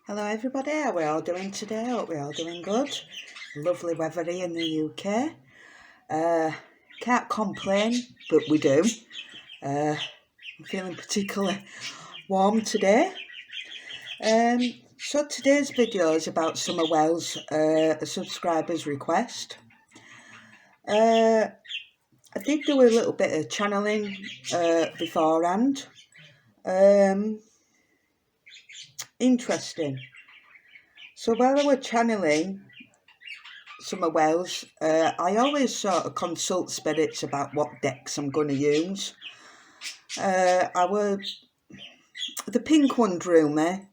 Hello everybody, how are we all doing today? Hope we're all doing good. Lovely weather here in the UK. Can't complain, but we do. I'm feeling particularly warm today. So today's video is about Summer Wells, a subscriber's request. I did do a little bit of channeling beforehand. Interesting. So while I was channeling Summer Wells, I always sort of consult spirits about what decks I'm going to use. The pink one drew me,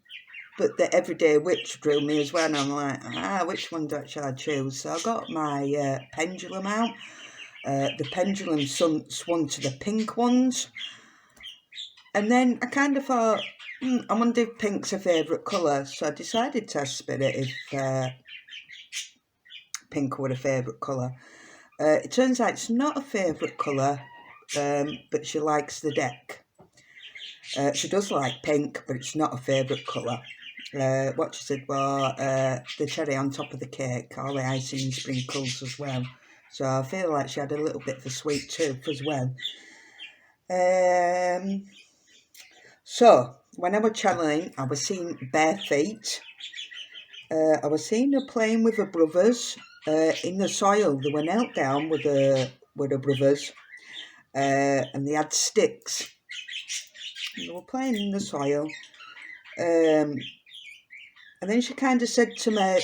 but the Everyday Witch drew me as well, and I'm like, which one shall I choose? So I got my pendulum out. The pendulum swung to the pink ones, and then I kind of thought, I wonder if pink's a favourite colour, so I decided to ask Spirit if pink were a favourite colour. It turns out it's not a favourite colour, but she likes the deck. She does like pink, but it's not a favourite colour. What she said was the cherry on top of the cake, all the icing and sprinkles as well. So I feel like she had a little bit of a sweet tooth as well. So when I was channeling, I was seeing bare feet. I was seeing her playing with her brothers in the soil. They were knelt down with her brothers, and they had sticks. They were playing in the soil. And then she kind of said to me,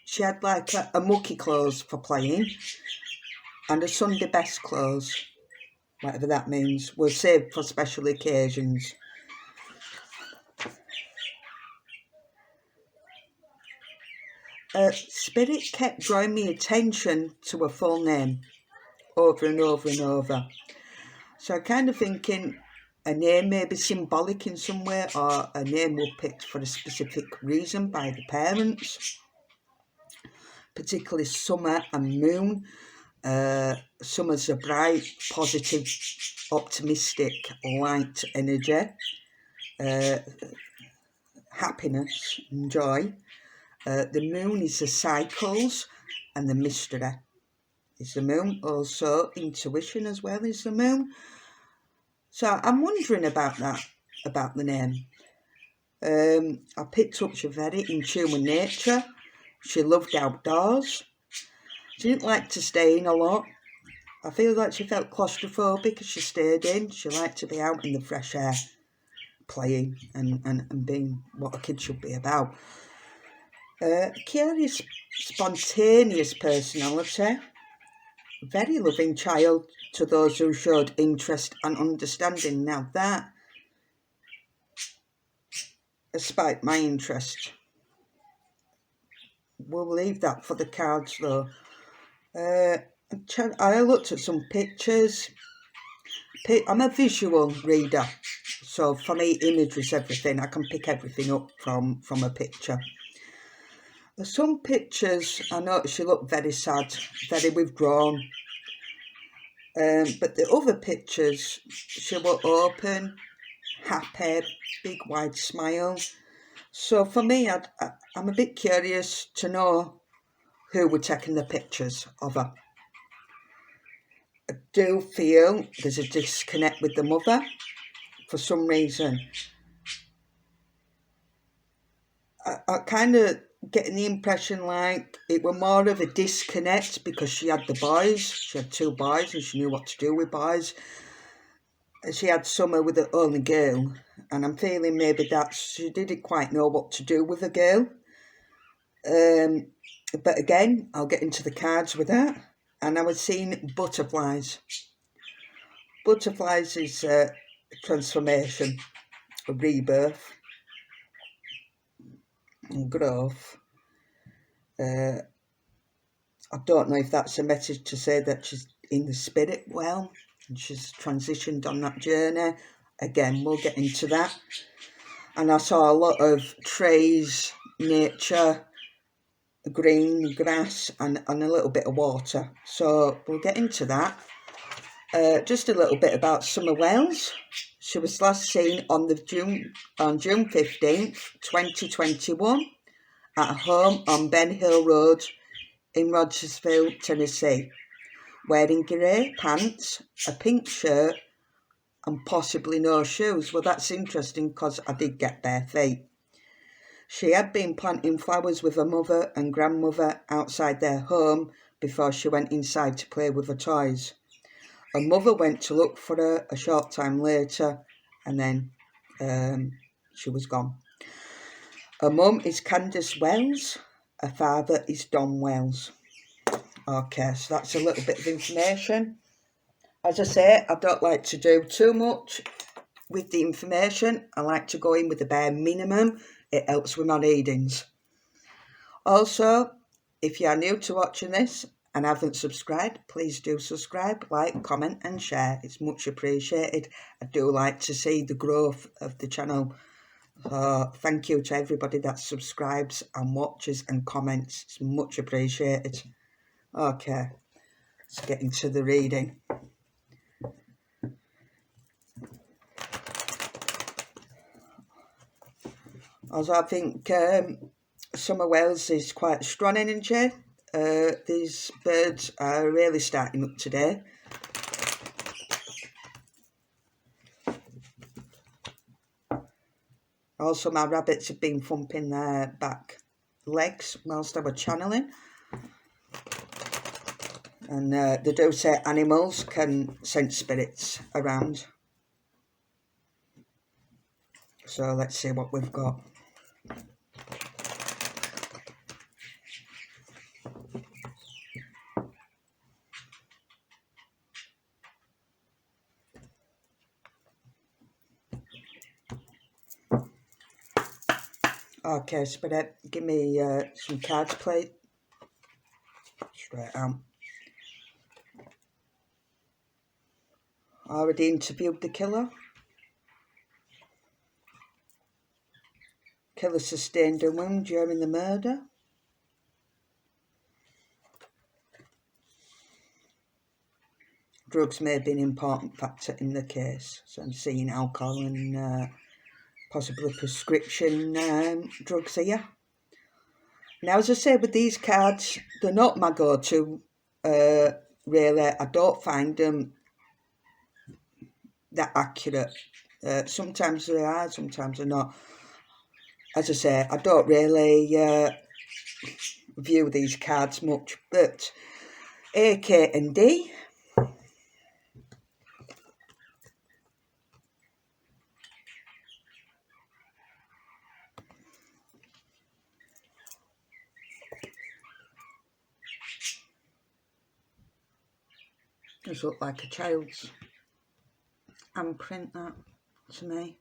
she had like a mucky clothes for playing, and a Sunday best clothes, whatever that means, were saved for special occasions. Spirit kept drawing me attention to her full name over and over and over. So I kind of thinking a name may be symbolic in some way, or a name was picked for a specific reason by the parents, particularly Summer and Moon. Summer's a bright, positive, optimistic, light energy, happiness and joy. The moon is the cycles and the mystery. Is the moon also intuition as well as the moon? So I'm wondering about that, about the name. I picked up she's very in tune with nature. She loved outdoors. She didn't like to stay in a lot. I feel like she felt claustrophobic as she stayed in. She liked to be out in the fresh air, playing and being what a kid should be about. Curious, spontaneous personality. Very loving child to those who showed interest and understanding. Now that has spiked my interest. We'll leave that for the cards though. I looked at some pictures. I'm a visual reader, so for me imagery is everything. I can pick everything up from a picture. Some pictures I noticed she looked very sad, very withdrawn. But the other pictures, she was open, happy, big wide smile. So for me, I'm a bit curious to know who were taking the pictures of her. I do feel there's a disconnect with the mother for some reason. I kind of getting the impression like it were more of a disconnect because she had the boys. She had 2 boys and she knew what to do with boys. She had Summer with the only girl, and I'm feeling maybe that she didn't quite know what to do with a girl. But again, I'll get into the cards with that. And I was seeing butterflies. Butterflies is a transformation, a rebirth, and growth. I don't know if that's a message to say that she's in the spirit well and she's transitioned on that journey. Again, we'll get into that. And I saw a lot of trees, nature, green grass and a little bit of water. So we'll get into that. Just a little bit about Summer Wells. She was last seen on June 15th, 2021 at a home on Ben Hill Road in Rogersville, Tennessee, wearing grey pants, a pink shirt and possibly no shoes. Well, that's interesting because I did get bare feet. She had been planting flowers with her mother and grandmother outside their home before she went inside to play with her toys. Her mother went to look for her a short time later and then she was gone. Her mum is Candace Wells. Her father is Don Wells. Okay, so that's a little bit of information. As I say, I don't like to do too much with the information. I like to go in with the bare minimum. It helps with my readings. Also, if you are new to watching this and haven't subscribed, please do subscribe, like, comment and share. It's much appreciated. I do like to see the growth of the channel. So thank you to everybody that subscribes and watches and comments. It's much appreciated. Okay, let's get into the reading. Also, I think Summer Wells is quite strong energy. These birds are really starting up today. Also, my rabbits have been thumping their back legs whilst I were channeling. And they do say animals can sense spirits around. So let's see what we've got. Okay, Spirit, give me some cards, please. Straight out. Already interviewed the killer. Killer sustained a wound during the murder. Drugs may be an important factor in the case. So I'm seeing alcohol and possibly prescription drugs here. Now, as I say with these cards, they're not my go-to, really. I don't find them that accurate. Sometimes they are, sometimes they're not. As I say, I don't really view these cards much, but AK and D. Does look like a child's handprint, that, to me.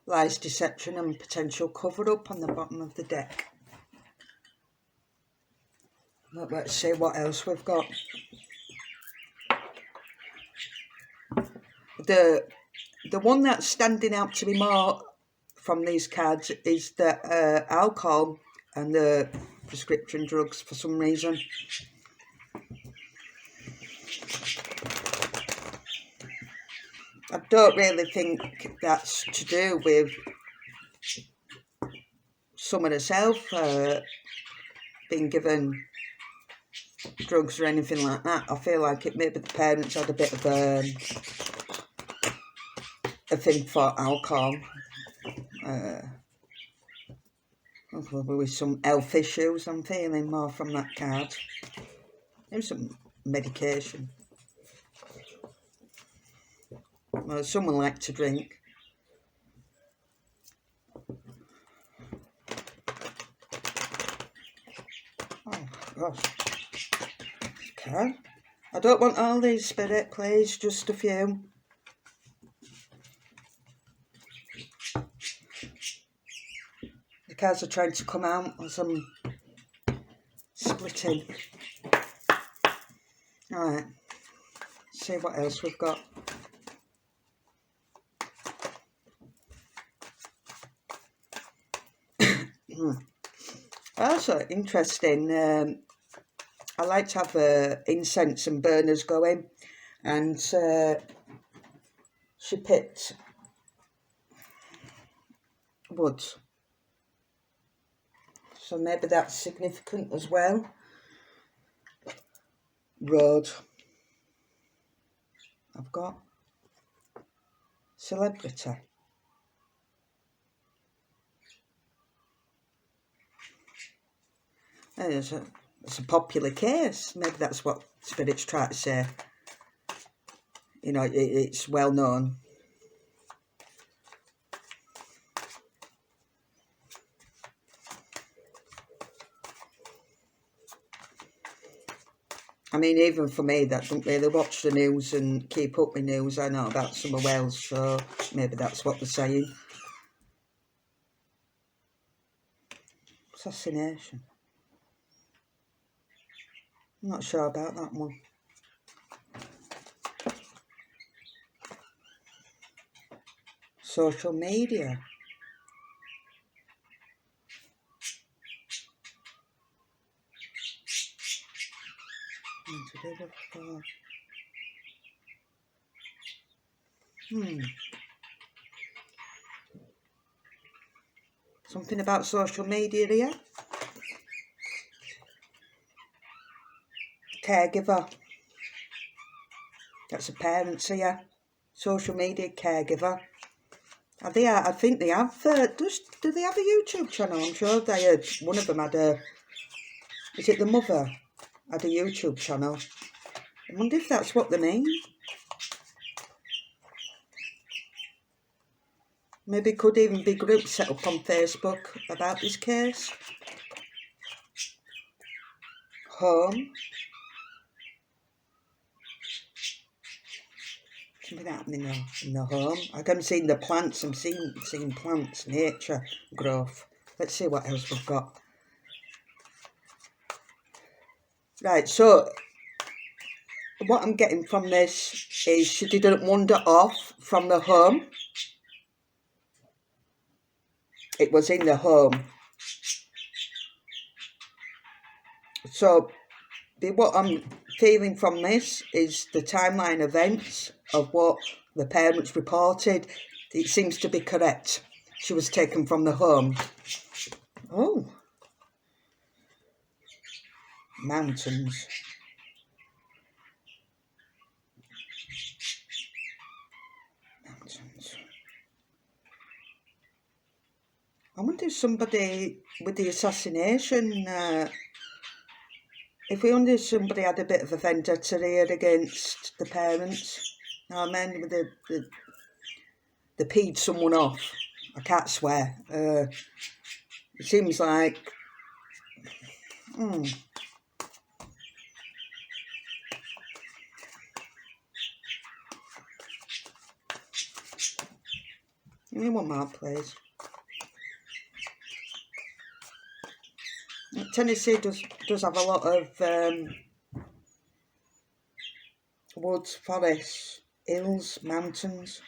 Lies, deception and potential cover-up on the bottom of the deck. Let's see what else we've got. The one that's standing out to me more from these cards is the alcohol and the prescription drugs for some reason. I don't really think that's to do with Summer herself being given drugs or anything like that. I feel like it maybe the parents had a bit of a thing for alcohol. With some health issues, I'm feeling more from that card. Maybe some medication. Well, someone like to drink. Oh gosh. Okay. I don't want all these, Spirit, please. Just a few. The cards are trying to come out as I'm splitting. Alright. See what else we've got. Also interesting, I like to have incense and burners going, and she picked wood, so maybe that's significant as well. Road. I've got celebrity. And it's a popular case. Maybe that's what Spirit's trying to say. You know, it's well known. I mean, even for me that don't really watch the news and keep up with news, I know about some of Wales, so maybe that's what they're saying. Assassination. I'm not sure about that one. Social media. Something about social media here. Caregiver. That's a parents here. Social media caregiver. Are they? I think they have. Do they have a YouTube channel? I'm sure they had. One of them had a. Is it the mother? Had a YouTube channel. I wonder if that's what they mean. Maybe could even be groups set up on Facebook about this case. Home. Something happening in the home. I haven't seen the plants. I'm seeing plants, nature, growth. Let's see what else we've got. Right, so what I'm getting from this is she didn't wander off from the home. It was in the home. So what I'm feeling from this is the timeline events of what the parents reported. It seems to be correct. She was taken from the home. Oh. Mountains. I wonder if somebody with the assassination, if we wonder if somebody had a bit of a vendetta here against the parents. Now, I mean, with they peed someone off. I can't swear. It seems like. Give me one more, please. Tennessee does have a lot of woods, forests, hills, mountains.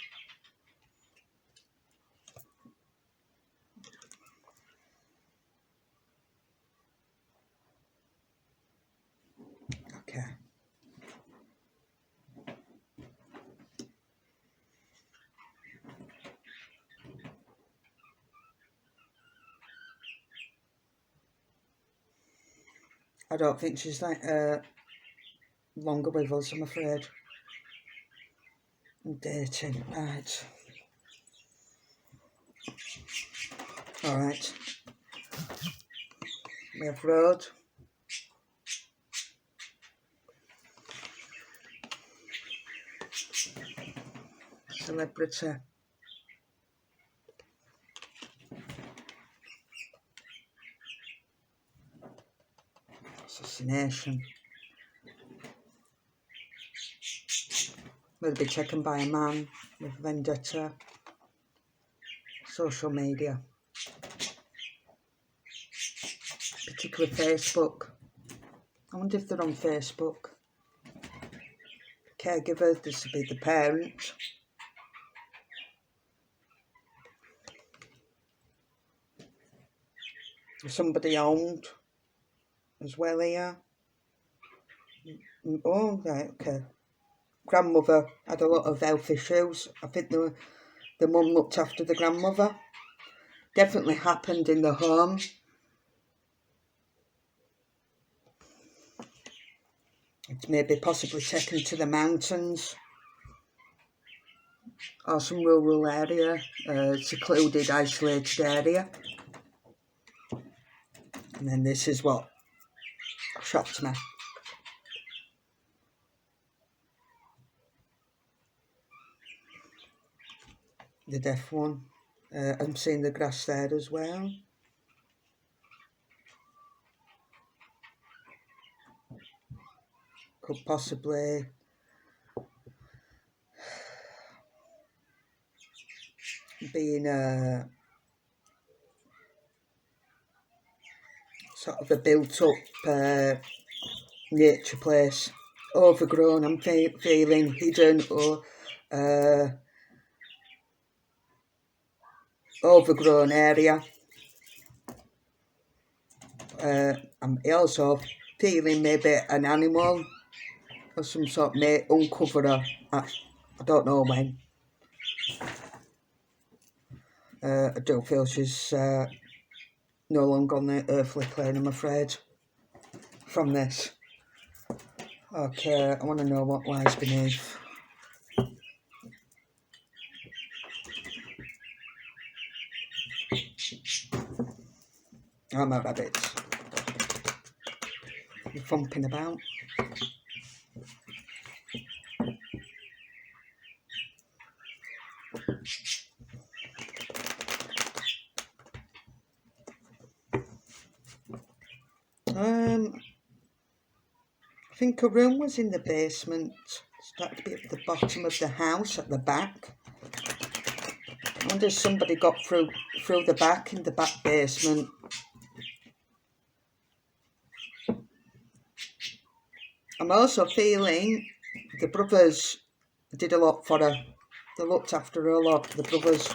Okay. I don't think she's like longer with us, I'm afraid. I'm dating, right. Alright. We have road. Celebrity. Assassination. Will be taken by a man with vendetta. Social media. Particularly Facebook. I wonder if they're on Facebook. Caregiver, this would be the parent. somebody owned as well here. Oh, right, okay. Grandmother had a lot of health issues. I think the mum looked after the grandmother. Definitely happened in the home. It's maybe possibly taken to the mountains or some rural area, secluded, isolated area. And then this is what shocked me. The deaf one. I'm seeing the grass there as well. Could possibly be in a sort of a built-up nature place. Overgrown, I'm feeling hidden or overgrown area. I'm also feeling maybe an animal or some sort may uncover her. I don't know when. I don't feel she's no longer on the earthly plane, I'm afraid, from this. Okay, I want to know what lies beneath. Oh, my rabbits. You're thumping about. I think a room was in the basement. Started to be at the bottom of the house at the back. I wonder if somebody got through the back in the back basement. I'm also feeling the brothers did a lot for her. They looked after her a lot, the brothers.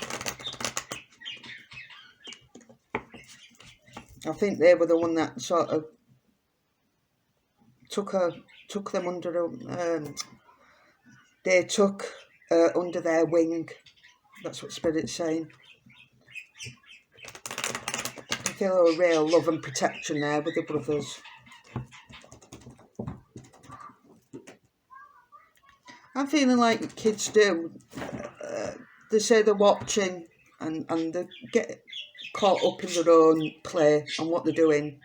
I think they were the one that sort of took them under they took under their wing. That's what Spirit's saying. I feel a real love and protection there with the brothers. I'm feeling like kids do. They say they're watching and they get caught up in their own play and what they're doing.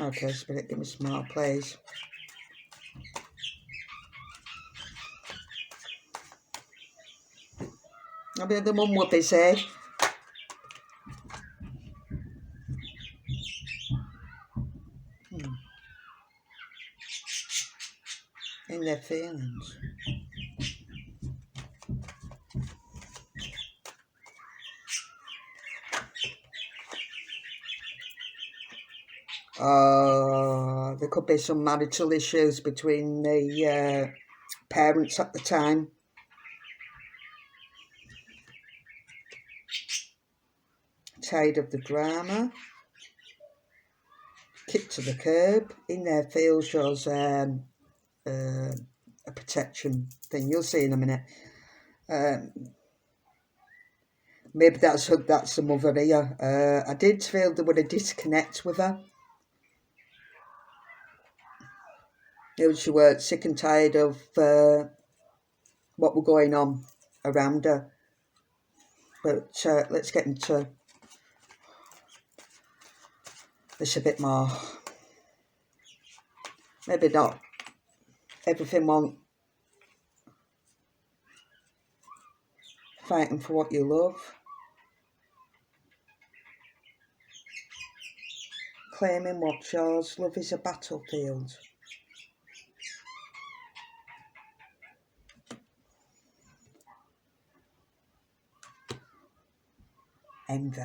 Okay, Spirit, give me some more, please. I mean, the mum were busy. In their feelings. There could be some marital issues between the parents at the time. Tired of the drama. Kicked to the curb. In their field shows a protection thing. You'll see in a minute. Maybe that's the mother here. I did feel there was a disconnect with her. She was sick and tired of what was going on around her. But let's get into this a bit more. Maybe not everything won't fighting for what you love. Claiming what's yours. Love is a battlefield. Envy.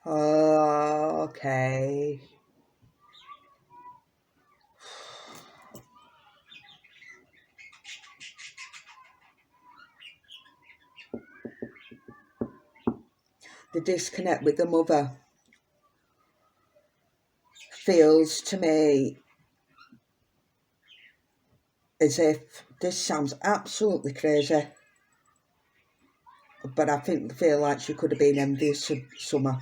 Oh, okay. the disconnect with the mother feels to me as if, this sounds absolutely crazy, but I feel like she could have been envious of Summer.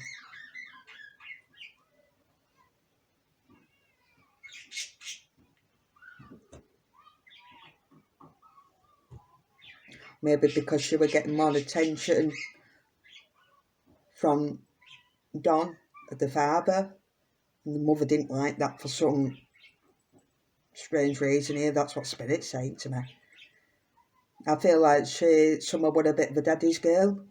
Maybe because she were getting more attention from Don, the father, and the mother didn't like that for some strange reason here. That's what Spirit's saying to me. I feel like Summer was a bit of a daddy's girl.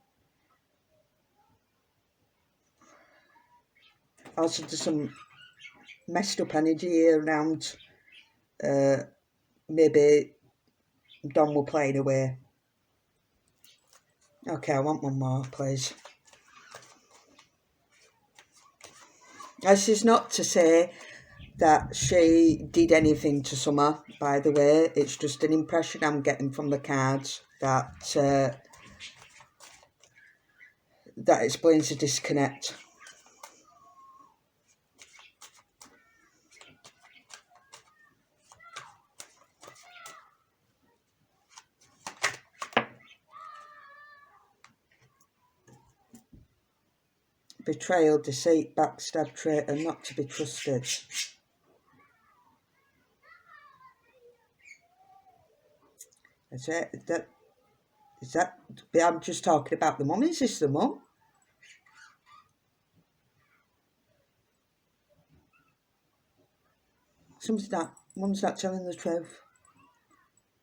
Also, there's some messed up energy here around. Maybe Don were playing away. Okay, I want one more, please. This is not to say that she did anything to Summer, by the way. It's just an impression I'm getting from the cards that that explains the disconnect. Betrayal, deceit, backstab, traitor, not to be trusted. Is that? I'm just talking about the mum. Is this the mum? Mum's not telling the truth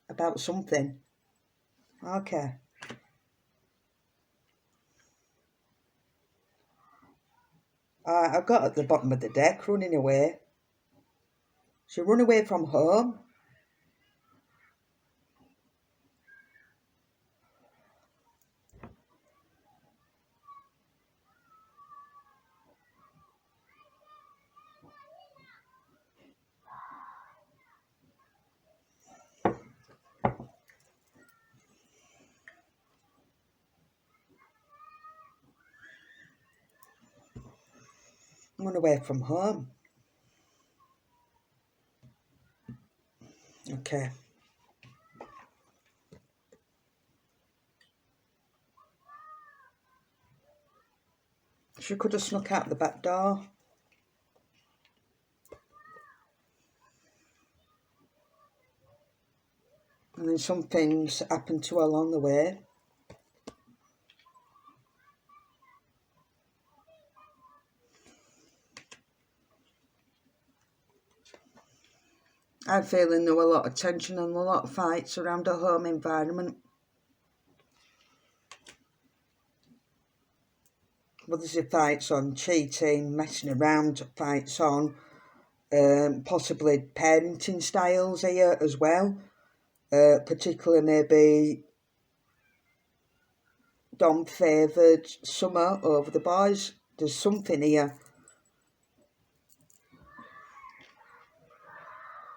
about something. Okay. I got at the bottom of the deck, running away. She run away from home. Run away from home. Okay. She could have snuck out the back door. And then some things happened to her along the way. I had a feeling there were a lot of tension and a lot of fights around her home environment. Well, there's fights on cheating, messing around, fights on possibly parenting styles here as well. Particularly maybe Dom favoured Summer over the boys. There's something here.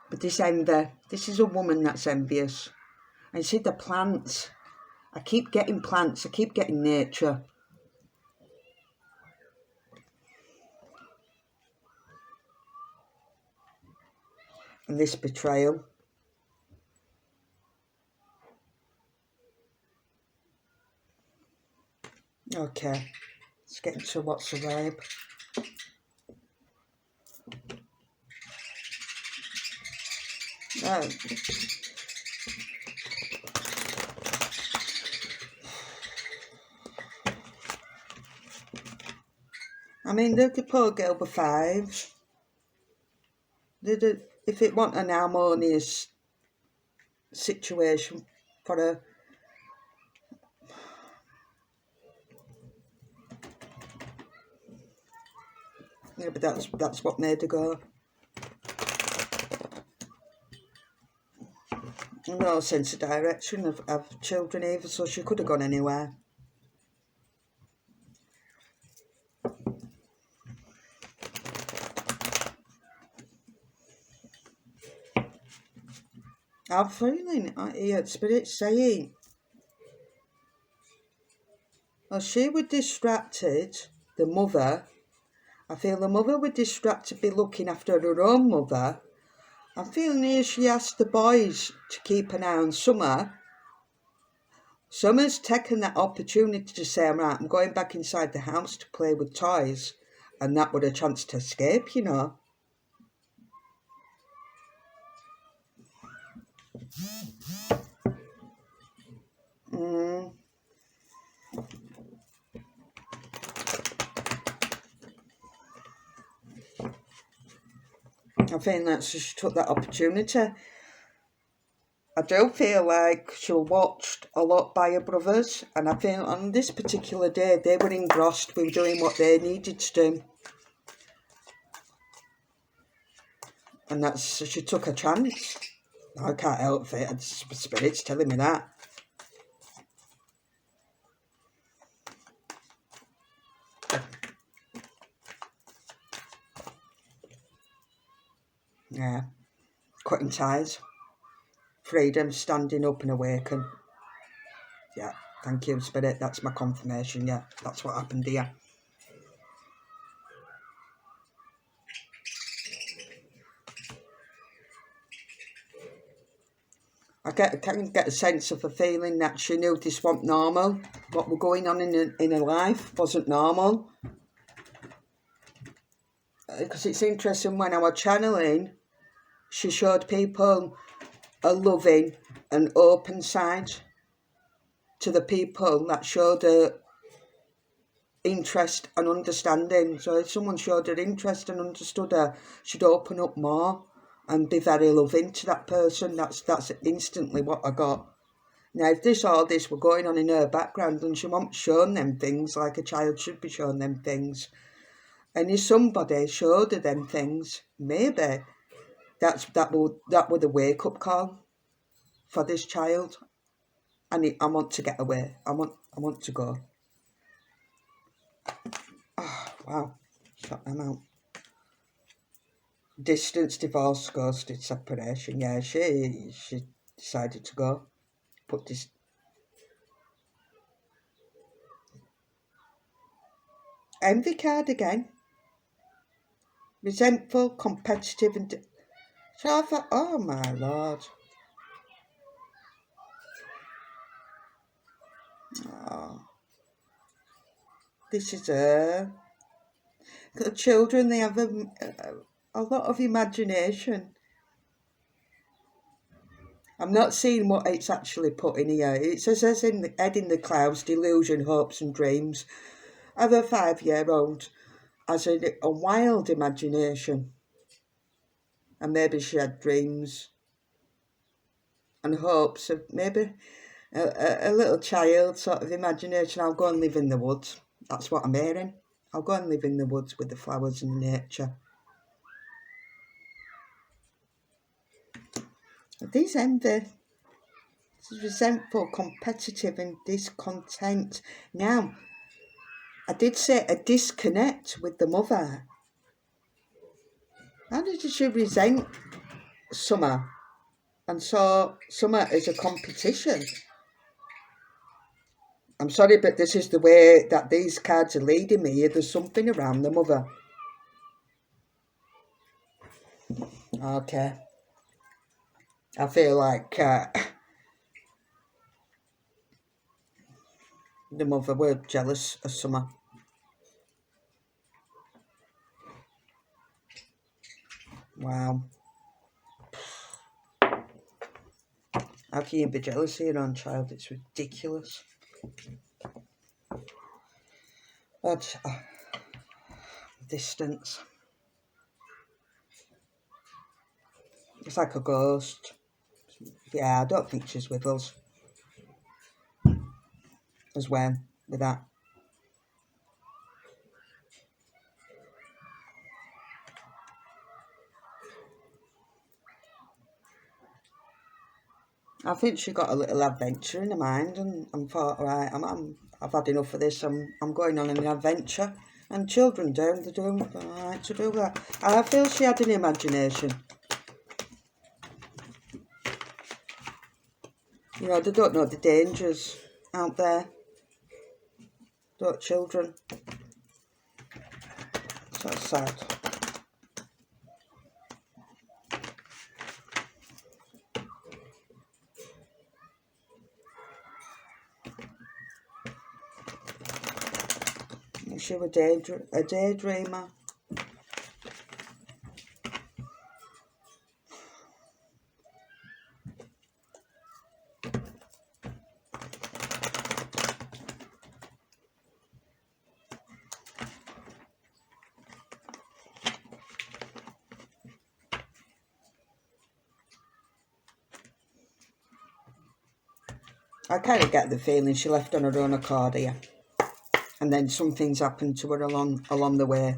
But this envy, this is a woman that's envious. And see the plants. I keep getting plants, I keep getting nature. And this betrayal. Okay, let's get into what's the vibe. Oh. I mean, the poor girl with fives. If it want an harmonious situation for her, yeah, but that's what made her go. No sense of direction of children either, so she could have gone anywhere. I'm feeling, I hear Spirit saying, Well, she was distracted, the mother. I feel the mother was distracted by looking after her own mother. I'm feeling here she asked the boys to keep an eye on Summer. Summer's taken that opportunity to say, right, I'm going back inside the house to play with toys. And that was a chance to escape, you know. I think that she took that opportunity. I do feel like she watched a lot by her brothers, and I feel on this particular day they were engrossed with doing what they needed to do. And that's, she took a chance. I can't help it, the spirit's telling me that. Yeah, cutting ties, freedom, standing up and awaken. Yeah, thank you, Spirit, that's my confirmation, yeah, that's what happened here. I can get a sense of a feeling that she knew this wasn't normal. What was going on in her life wasn't normal. Because it's interesting, when I was channeling, she showed people a loving and open side to the people that showed her interest and understanding. So if someone showed her interest and understood her, she'd open up more and be very loving to that person. That's instantly what I got. Now, if all this were going on in her background, and she wasn't shown them things like a child should be shown them things, and if somebody showed her them things, maybe that would a wake up call for this child. I want to get away. I want to go. Oh, wow, shut them out. Distance, divorce, ghosted, separation. Yeah, she decided to go. Put this envy card again. Resentful, competitive, and so I thought, oh my lord. Oh, this is her. The children, they have a lot of imagination. I'm not seeing what it's actually put in here. It says, as in the head in the clouds, delusion, hopes and dreams. Of a 5-year-old has a wild imagination. And maybe she had dreams and hopes of maybe a little child sort of imagination. I'll go and live in the woods. That's what I'm hearing. I'll go and live in the woods with the flowers and nature. These envy, resentful, competitive and discontent. Now, I did say a disconnect with the mother. How did she resent Summer and saw Summer as a competition? I'm sorry, but this is the way that these cards are leading me. There's something around the mother. Okay. I feel like the mother were jealous of Summer. Wow. How can you be jealous of your own child? It's ridiculous. But distance. It's like a ghost. Yeah, I don't think she's with us. As well, with that. I think she got a little adventure in her mind and thought, right, I've had enough of this. I'm going on an adventure. And children do. They do like to do that. I feel she had an imagination. You know, they don't know the dangers out there. Got children. So that's sad. Is she a daydreamer? I kind of get the feeling she left on her own accord here. And then something's happened to her along the way.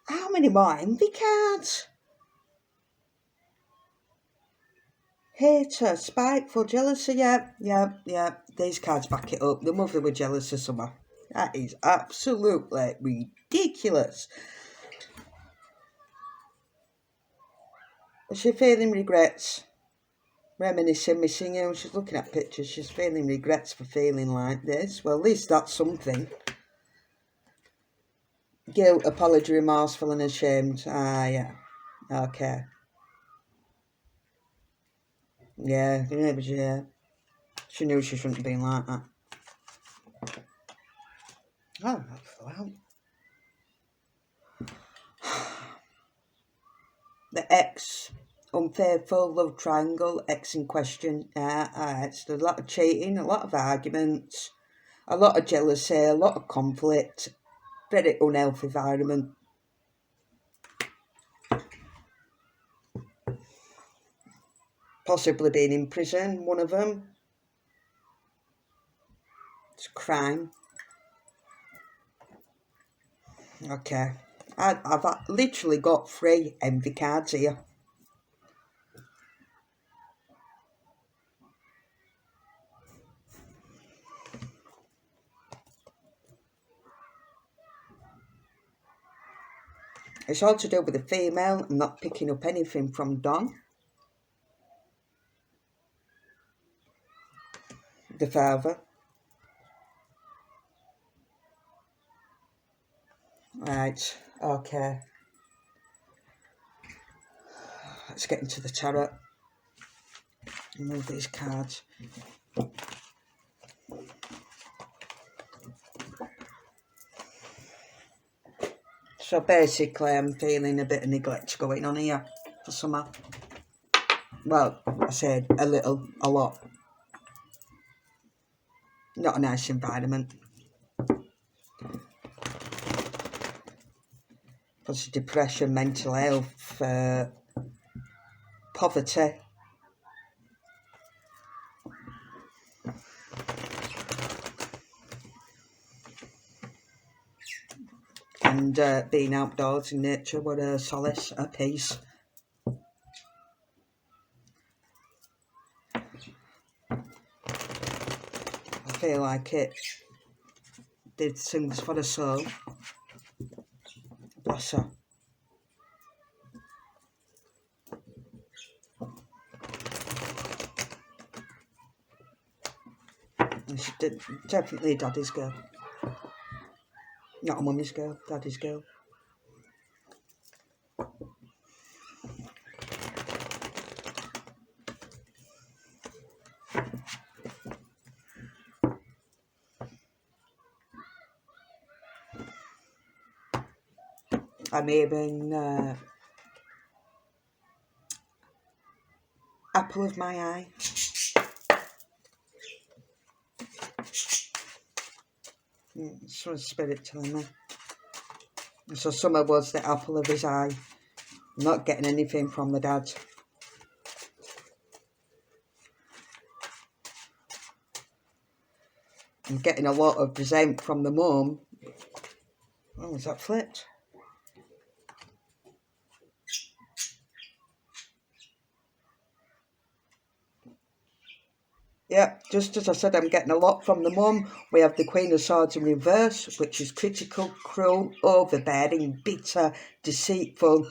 How many more envy cards? Hater, spiteful, jealousy, yeah. These cards back it up. The mother were jealous of summer. That is absolutely ridiculous. Is she feeling regrets? Reminiscing, missing you. She's looking at pictures. She's feeling regrets for feeling like this. Well, at least that's something. Guilt, apology, remorseful and ashamed. Yeah. Okay. Yeah, maybe yeah. She knew she shouldn't have been like that. Oh, well. The ex, unfaithful, love triangle, ex in question. It's a lot of cheating, a lot of arguments, a lot of jealousy, a lot of conflict, very unhealthy environment. Possibly being in prison, one of them. It's a crime. Okay. I've literally got 3 envy cards here. It's all to do with the female. I'm not picking up anything from Don. The father. Right, okay. Let's get into the tarot. Move these cards. So basically I'm feeling a bit of neglect going on here for summer. Well, I said a little, a lot. Not a nice environment. Plus depression, mental health, poverty. And being outdoors in nature were a solace, a peace. I feel like it did things for the soul. Bless her. And she did, definitely daddy's girl. Not a mummy's girl, daddy's girl. I'm even apple of my eye. Some spirit telling me. So summer was the apple of his eye. I'm not getting anything from the dad. I'm getting a lot of resent from the mum. Oh, is that flipped? Yeah, just as I said, I'm getting a lot from the mum. We have the Queen of Swords in reverse, which is critical, cruel, overbearing, bitter, deceitful,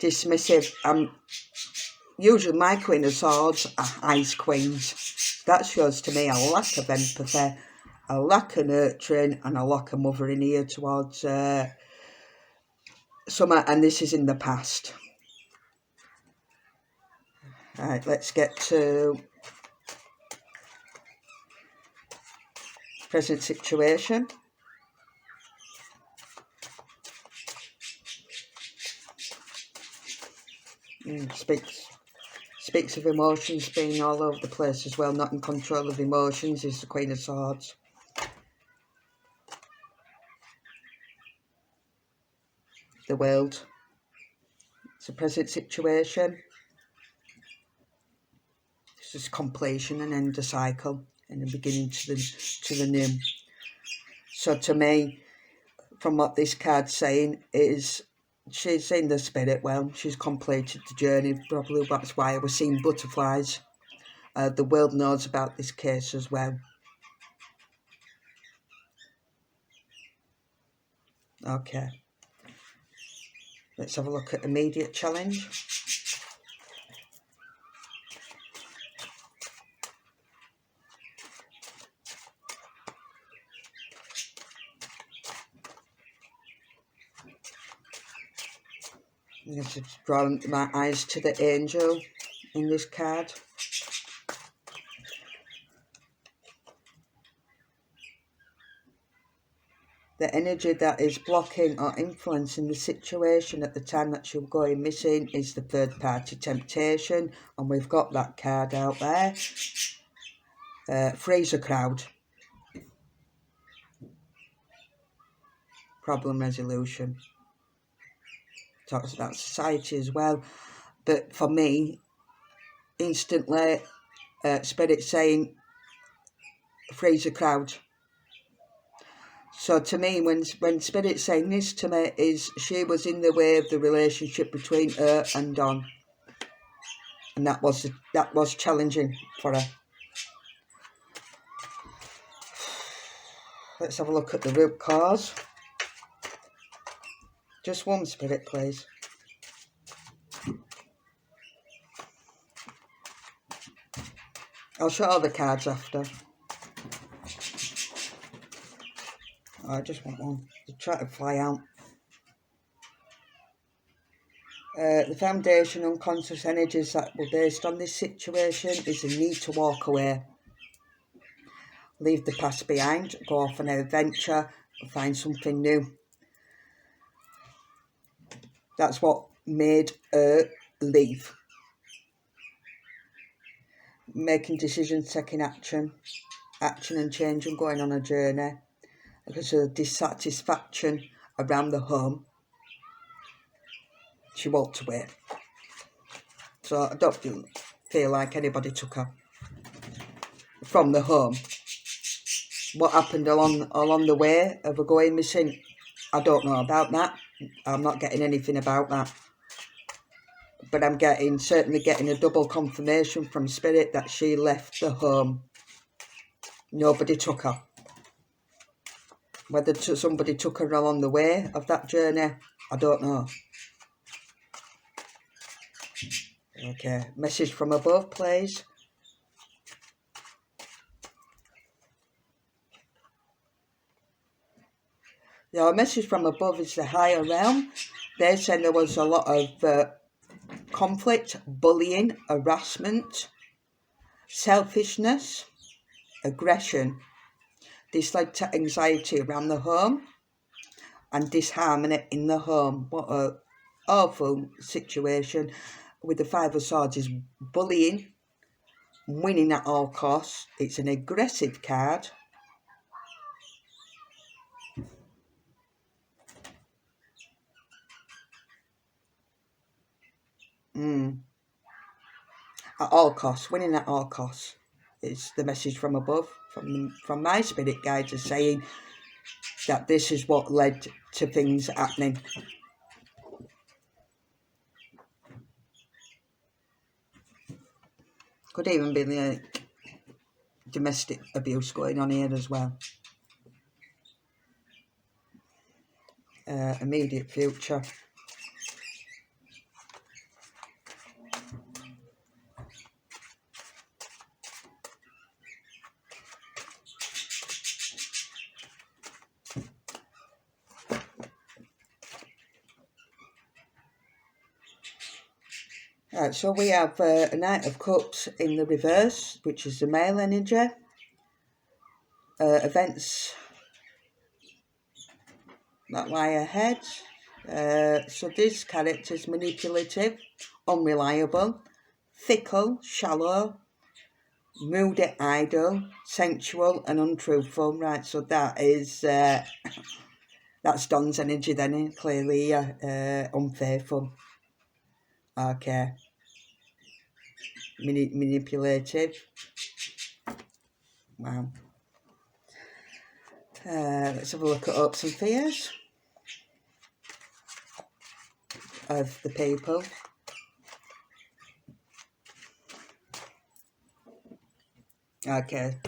dismissive. Usually my Queen of Swords are ice queens. That shows to me a lack of empathy, a lack of nurturing, and a lack of mothering here towards summer, and this is in the past. Right, let's get to present situation. Speaks of emotions being all over the place as well, not in control of emotions, is the Queen of Swords. The world. It's a present situation. It's just completion and end a cycle and the beginning to the new. So to me, from what this card's saying, is she's in the spirit well. She's completed the journey. Probably that's why we're seeing butterflies. The world knows about this case as well. Okay. Let's have a look at immediate challenge. I'm just drawing my eyes to the angel in this card. The energy that is blocking or influencing the situation at the time that you're going missing is the third party temptation, and we've got that card out there. Freezer crowd. Problem resolution. Talks about society as well. But for me, instantly, Spirit saying freezer crowd. So to me, when Spirit's saying this to me, is she was in the way of the relationship between her and Don, and that was challenging for her. Let's have a look at the root cause. Just one, Spirit, please. I'll show all the cards after. Oh, I just want one to try to fly out. The foundation unconscious energies that were based on this situation is the need to walk away. Leave the past behind, go off on an adventure, and find something new. That's what made her leave. Making decisions, taking action and change, and going on a journey. Because of the dissatisfaction around the home, she walked away. So I don't feel like anybody took her from the home. What happened along the way of her going missing, I don't know about that. I'm not getting anything about that. But I'm certainly getting a double confirmation from Spirit that she left the home. Nobody took her. Whether somebody took her along the way of that journey, I don't know. Okay, message from above, please. Your message from above is the higher realm. They're saying there was a lot of conflict, bullying, harassment, selfishness, aggression. This led to anxiety around the home and disharmony in the home. What a awful situation. With the Five of Swords is bullying, winning at all costs. It's an aggressive card. At all costs, winning at all costs. It's the message from above, from my spirit guides, are saying that this is what led to things happening. Could even be like domestic abuse going on here as well. Immediate future. Right, so we have a Knight of Cups in the reverse, which is the male energy. Events that lie ahead. So this character is manipulative, unreliable, fickle, shallow, moody, idle, sensual and untruthful. Right, so that is that's Don's energy then, clearly unfaithful. Okay. Manipulative. Wow. Let's have a look at hopes and fears of the people. Okay.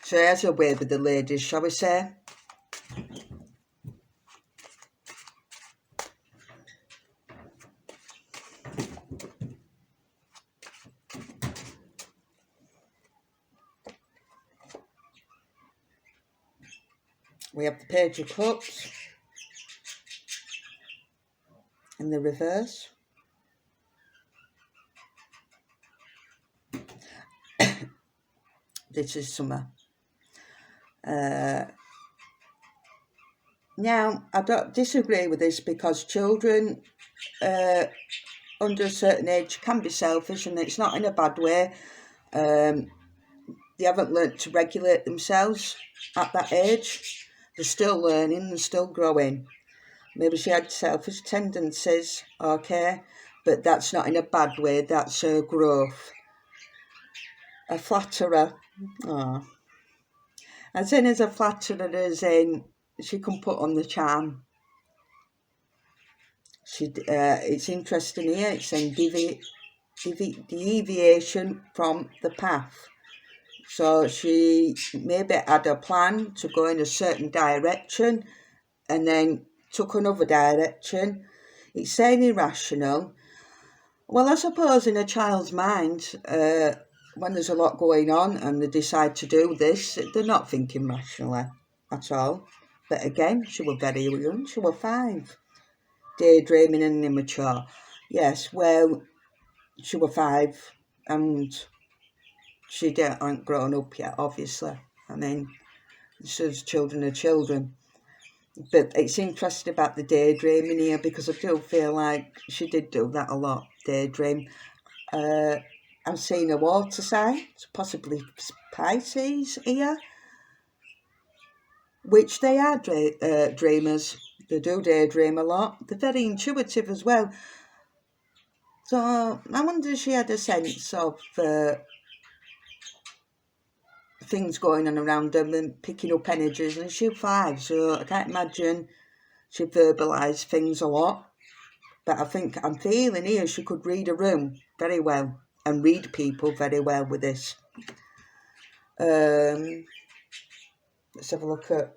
So here's a way with the ladies, shall we say? We have the Page of Cups in the reverse. This is summer. Now, I don't disagree with this because children under a certain age can be selfish, and it's not in a bad way. They haven't learnt to regulate themselves at that age. They're still learning, they're still growing. Maybe she had selfish tendencies, okay, but that's not in a bad way, that's her growth. A flatterer. Oh. As in as a flatterer, as in she can put on the charm. It's interesting here, it's saying deviation from the path. So she maybe had a plan to go in a certain direction and then took another direction. It's saying irrational. Well, I suppose in a child's mind, when there's a lot going on and they decide to do this, they're not thinking rationally at all. But again, she was very young, she was 5. Daydreaming and immature. Yes, well, she was 5 and she hadn't grown up yet, obviously. I mean, says children are children. But it's interesting about the daydreaming here because I do feel like she did do that a lot, daydream. I'm seeing a water sign, possibly Pisces here, which they are dreamers. They do daydream a lot. They're very intuitive as well. So I wonder if she had a sense of things going on around them and picking up energies, and she's 5, so I can't imagine she verbalised things a lot. But I think I'm feeling here she could read a room very well and read people very well with this. Let's have a look at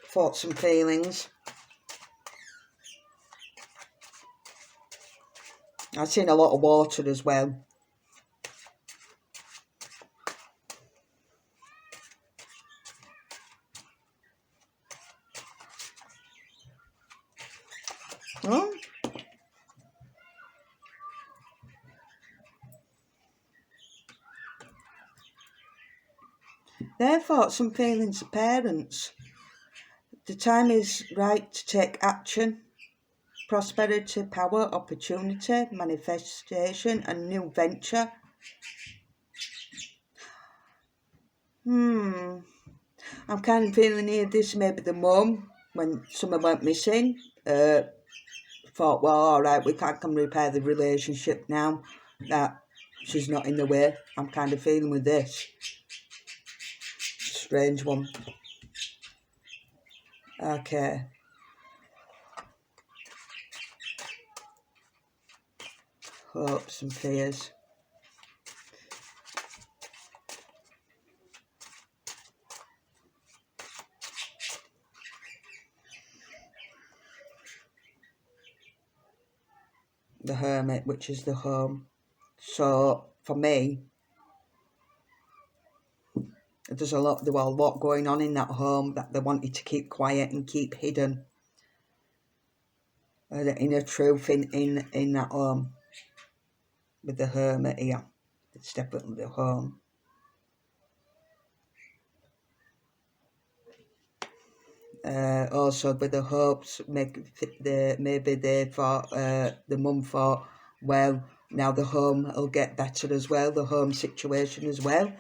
thoughts and feelings. I've seen a lot of water as well. Oh. Their thoughts and feelings of parents. The time is right to take action. Prosperity, power, opportunity, manifestation and new venture. I'm kind of feeling here this may be the mum when someone went missing. Thought, well, all right, we can repair the relationship now that she's not in the way. I'm kind of feeling with this. Strange one. Okay. Hopes and fears. hermit, which is the home. So for me, there was a lot going on in that home that they wanted to keep quiet and keep hidden. The inner truth in that home with the hermit here. It's definitely the home. Also with the hopes, maybe they thought, the mum thought, well, now the home will get better as well, the home situation as well.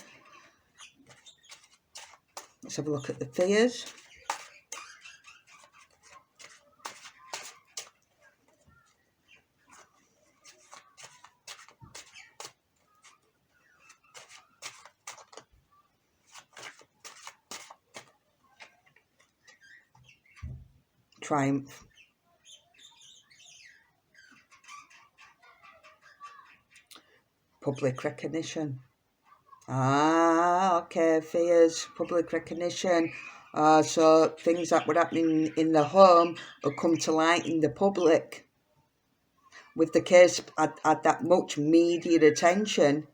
Let's have a look at the fears. Triumph. Public recognition. Okay, fears, public recognition. So things that were happening in the home will come to light in the public. With the case had that much media attention,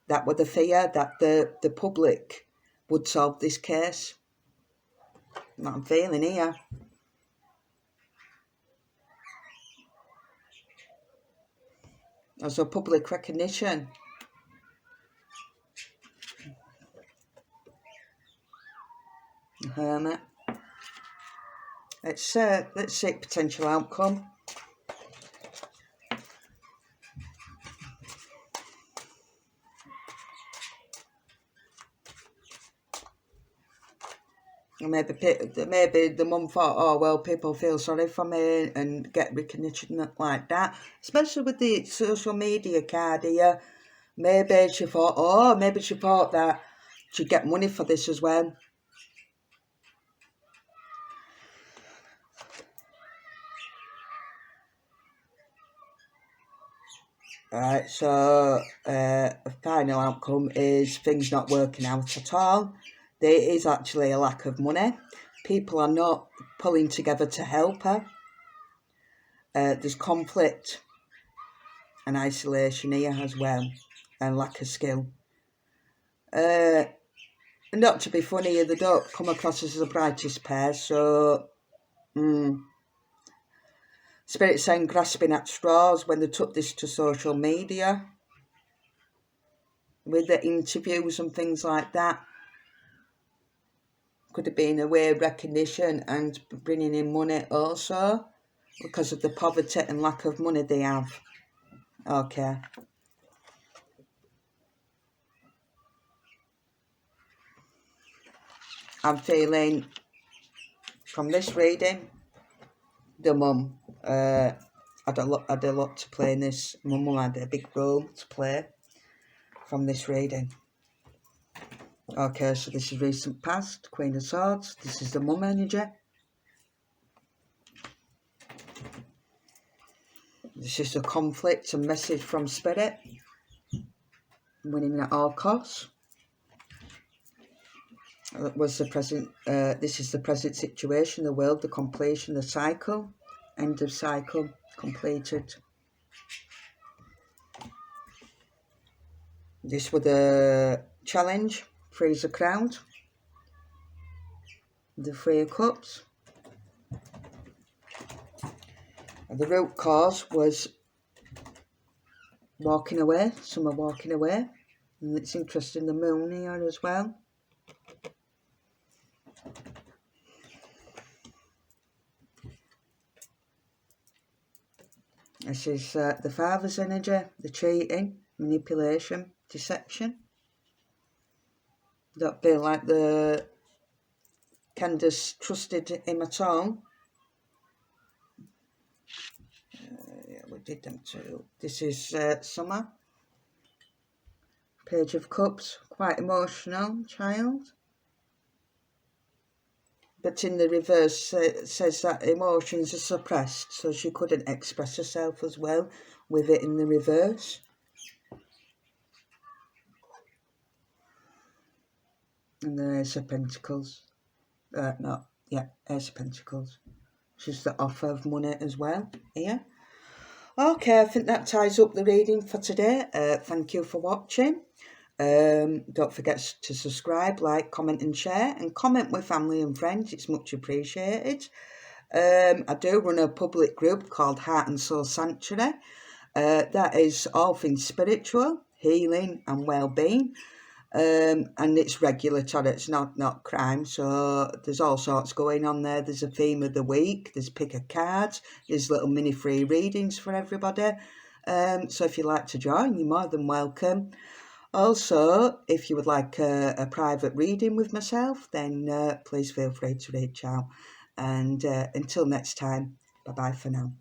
that were the fear that the public would solve this case. What I'm feeling here. Also public recognition. Hermit. Let's see potential outcome. Maybe the mum thought, oh well, people feel sorry for me and get recognition like that, especially with the social media card here. Maybe she thought that she'd get money for this as well. Right, so a final outcome is things not working out at all. There is actually a lack of money. People are not pulling together to help her. There's conflict and isolation here as well, and lack of skill. Not to be funny, they don't come across as the brightest pair, so Spirit saying grasping at straws when they took this to social media with the interviews and things like that. Could have been a way of recognition and bringing in money also, because of the poverty and lack of money they have. Okay. I'm feeling, from this reading, the mum had a lot to play in this. Mum had a big role to play from this reading. Okay, so this is recent past, Queen of Swords. This is the mum energy. This is a conflict and message from Spirit. Winning at all costs. Was the present. This is the present situation, the world, the completion, the cycle, end of cycle, completed. This was the challenge, freeze the crowd, the Three of Cups. The root cause was walking away, some are walking away, and it's interesting the moon here as well. This is the father's energy, the cheating, manipulation, deception. Don't feel like the Candace trusted him at all. Yeah, we did them too. This is Summer. Page of Cups, quite emotional child. But in the reverse, it says that emotions are suppressed, so she couldn't express herself as well with it in the reverse. And the Ace of Pentacles. Ace of Pentacles. She's the offer of money as well here. Okay, I think that ties up the reading for today. Thank you for watching. Don't forget to subscribe, like, comment and share, and comment with family and friends. It's much appreciated. I do run a public group called Heart and Soul Sanctuary. That is all things spiritual, healing and well-being. And it's regulatory, it's not crime, so there's all sorts going on there. There's a theme of the week, there's pick a card, there's little mini free readings for everybody. So if you'd like to join, you're more than welcome. Also, if you would like a private reading with myself, then please feel free to reach out. And until next time, bye bye for now.